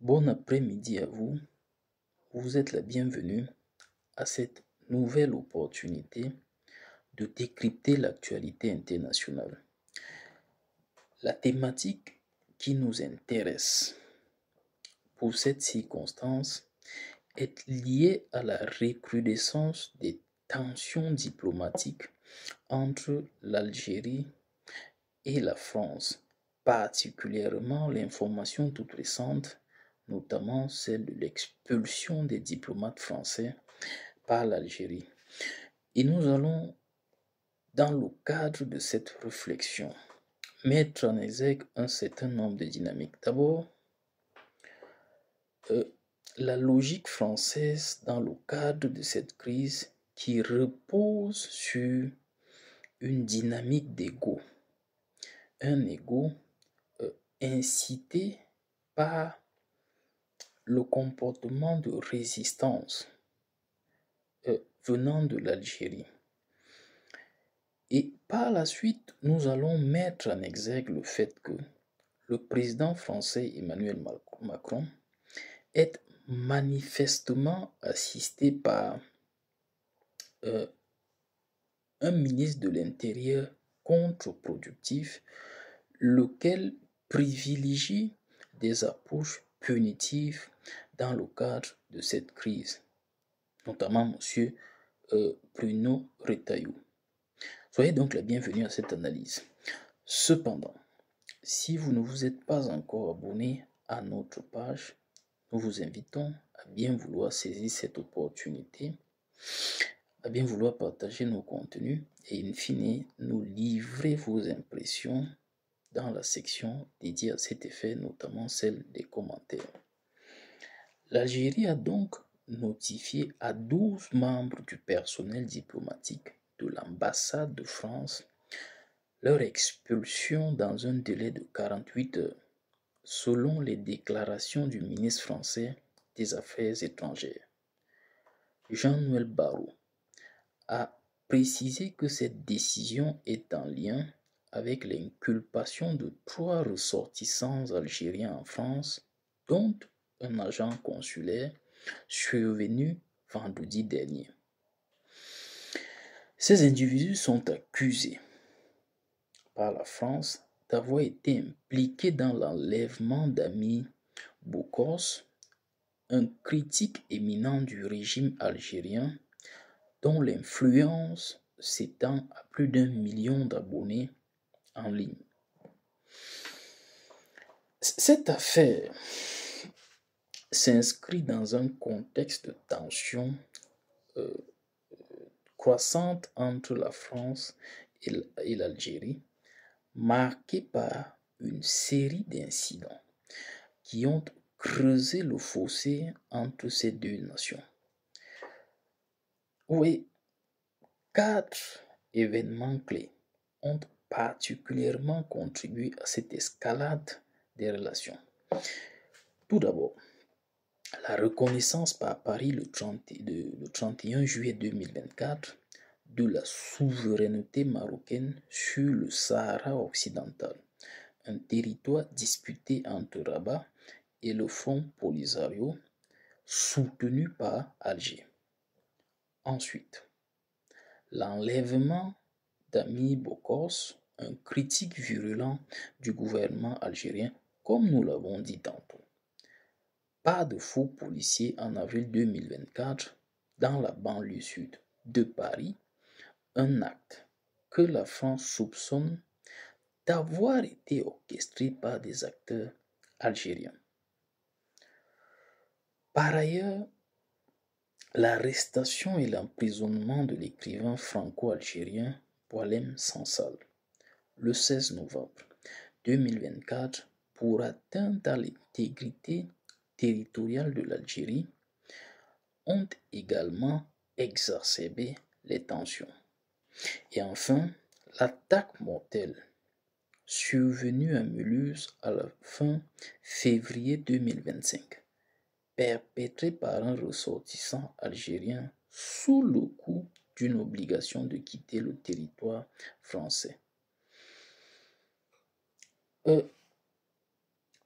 Bon après-midi à vous. Vous êtes la bienvenue à cette nouvelle opportunité de décrypter l'actualité internationale. La thématique qui nous intéresse pour cette circonstance est liée à la recrudescence des tensions diplomatiques entre l'Algérie et la France, particulièrement l'information toute récente, notamment celle de l'expulsion des diplomates français par l'Algérie. Et nous allons, dans le cadre de cette réflexion, mettre en exergue un certain nombre de dynamiques. D'abord, la logique française dans le cadre de cette crise qui repose sur une dynamique d'ego. Un ego incité par le comportement de résistance venant de l'Algérie. Et par la suite, nous allons mettre en exergue le fait que le président français Emmanuel Macron est manifestement assisté par un ministre de l'Intérieur contre-productif, lequel privilégie des approches punitives dans le cadre de cette crise, notamment M. Bruno Retailleau. Soyez donc la bienvenue à cette analyse. Cependant, si vous ne vous êtes pas encore abonné à notre page, nous vous invitons à bien vouloir saisir cette opportunité, à bien vouloir partager nos contenus et in fine nous livrer vos impressions dans la section dédiée à cet effet, notamment celle des commentaires. L'Algérie a donc notifié à 12 membres du personnel diplomatique de l'ambassade de France leur expulsion dans un délai de 48 heures, selon les déclarations du ministre français des Affaires étrangères. Jean-Noël Barrot a précisé que cette décision est en lien avec l'inculpation de 3 ressortissants algériens en France, dont un agent consulaire survenu vendredi dernier. Ces individus sont accusés par la France d'avoir été impliqués dans l'enlèvement d'Ami Boukos, un critique éminent du régime algérien dont l'influence s'étend à plus d'1 million d'abonnés en ligne. Cette affaire s'inscrit dans un contexte de tension croissante entre la France et l'Algérie, marquée par une série d'incidents qui ont creusé le fossé entre ces deux nations. Oui, 4 événements clés ont particulièrement contribué à cette escalade des relations. Tout d'abord, la reconnaissance par Paris le 31 juillet 2024 de la souveraineté marocaine sur le Sahara occidental, un territoire disputé entre Rabat et le Front Polisario, soutenu par Alger. Ensuite, l'enlèvement d'Ami Boukos, un critique virulent du gouvernement algérien, comme nous l'avons dit tantôt. Pas de faux policiers en avril 2024 dans la banlieue sud de Paris, un acte que la France soupçonne d'avoir été orchestré par des acteurs algériens. Par ailleurs, l'arrestation et l'emprisonnement de l'écrivain franco-algérien Boualem Sansal le 16 novembre 2024 pour atteinte à l'intégrité territoriale de l'Algérie ont également exacerbé les tensions. Et enfin, l'attaque mortelle survenue à Mulhouse à la fin février 2025, perpétrée par un ressortissant algérien sous le coup d'une obligation de quitter le territoire français.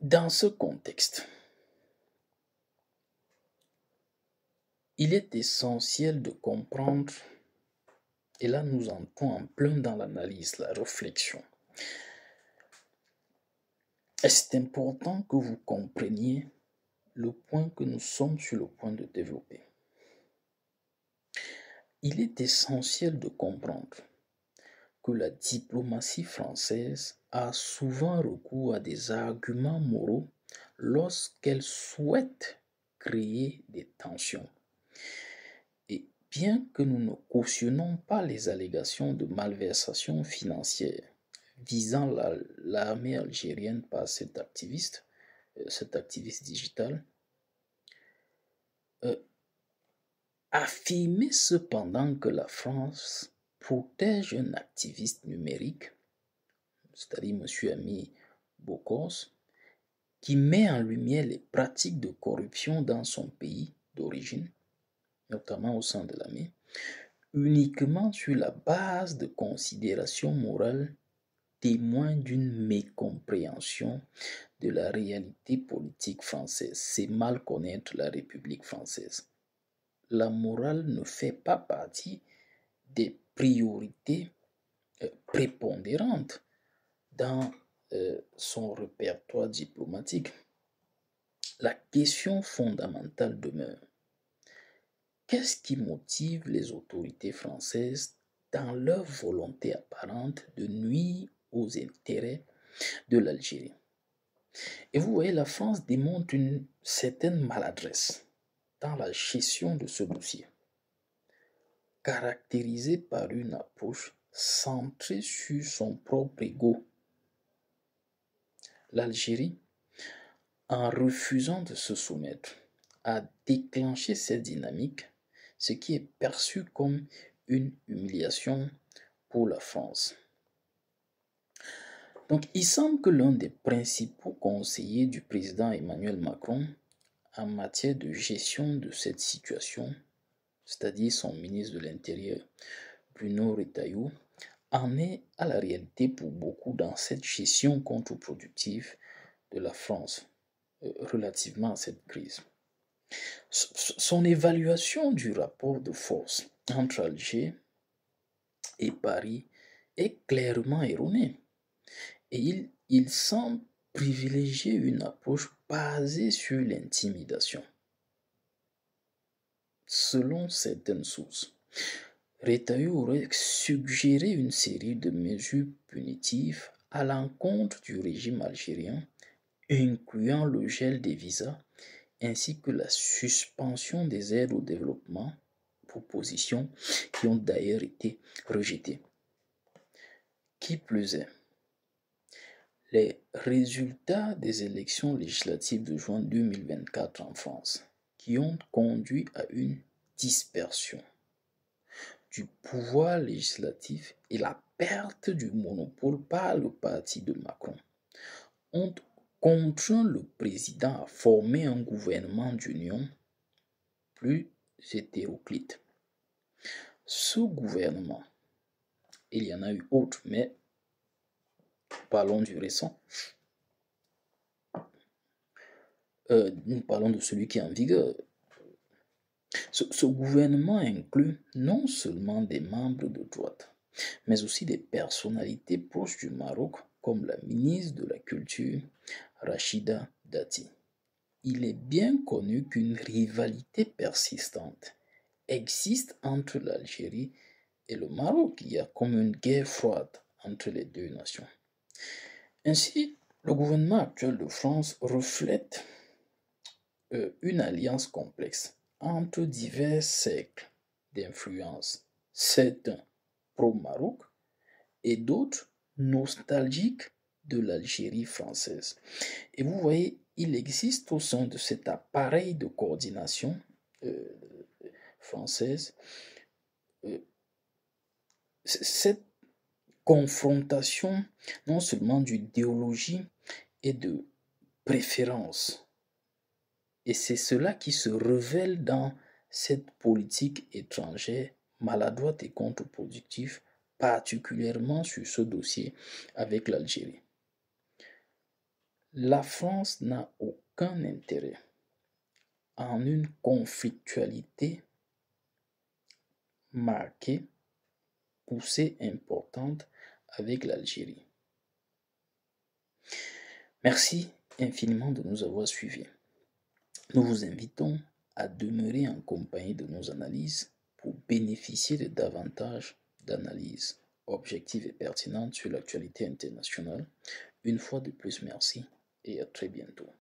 Dans ce contexte, il est essentiel de comprendre, et là nous entrons en plein dans l'analyse, la réflexion. Et c'est important que vous compreniez le point que nous sommes sur le point de développer. Il est essentiel de comprendre que la diplomatie française a souvent recours à des arguments moraux lorsqu'elle souhaite créer des tensions. Et bien que nous ne cautionnons pas les allégations de malversation financière visant l'armée algérienne par cet activiste digital, affirmer cependant que la France protège un activiste numérique, c'est-à-dire M. Ami Bokos, qui met en lumière les pratiques de corruption dans son pays d'origine, notamment au sein de l'armée, uniquement sur la base de considérations morales, témoigne d'une mécompréhension de la réalité politique française. C'est mal connaître la République française. La morale ne fait pas partie des priorités prépondérantes dans son répertoire diplomatique. La question fondamentale demeure: qu'est-ce qui motive les autorités françaises dans leur volonté apparente de nuire aux intérêts de l'Algérie? Et vous voyez, la France démontre une certaine maladresse dans la gestion de ce dossier, caractérisée par une approche centrée sur son propre ego. L'Algérie, en refusant de se soumettre, a déclenché cette dynamique, ce qui est perçu comme une humiliation pour la France. Donc, il semble que l'un des principaux conseillers du président Emmanuel Macron en matière de gestion de cette situation, c'est-à-dire son ministre de l'Intérieur, Bruno Retailleau, en est à la réalité pour beaucoup dans cette gestion contre-productive de la France relativement à cette crise. Son évaluation du rapport de force entre Alger et Paris est clairement erronée et il semble privilégier une approche basée sur l'intimidation. Selon certaines sources, Retailleau aurait suggéré une série de mesures punitives à l'encontre du régime algérien, incluant le gel des visas ainsi que la suspension des aides au développement, propositions qui ont d'ailleurs été rejetées. Qui plus est, les résultats des élections législatives de juin 2024 en France, qui ont conduit à une dispersion du pouvoir législatif et la perte du monopole par le parti de Macron, ont contraint le président à former un gouvernement d'union plus hétéroclite. Ce gouvernement, il y en a eu autres, mais parlons du récent. Nous parlons de celui qui est en vigueur. Ce gouvernement inclut non seulement des membres de droite, mais aussi des personnalités proches du Maroc, comme la ministre de la Culture, Rachida Dati. Il est bien connu qu'une rivalité persistante existe entre l'Algérie et le Maroc. Il y a comme une guerre froide entre les deux nations. Ainsi, le gouvernement actuel de France reflète une alliance complexe entre divers cercles d'influence, certains pro-Maroc et d'autres nostalgiques de l'Algérie française. Et vous voyez, il existe au sein de cet appareil de coordination française cette confrontation non seulement d'idéologie et de préférence. Et c'est cela qui se révèle dans cette politique étrangère maladroite et contre-productive, particulièrement sur ce dossier avec l'Algérie. La France n'a aucun intérêt en une conflictualité marquée, poussée, importante avec l'Algérie. Merci infiniment de nous avoir suivis. Nous vous invitons à demeurer en compagnie de nos analyses pour bénéficier de davantage d'analyses objectives et pertinentes sur l'actualité internationale. Une fois de plus, merci et à très bientôt.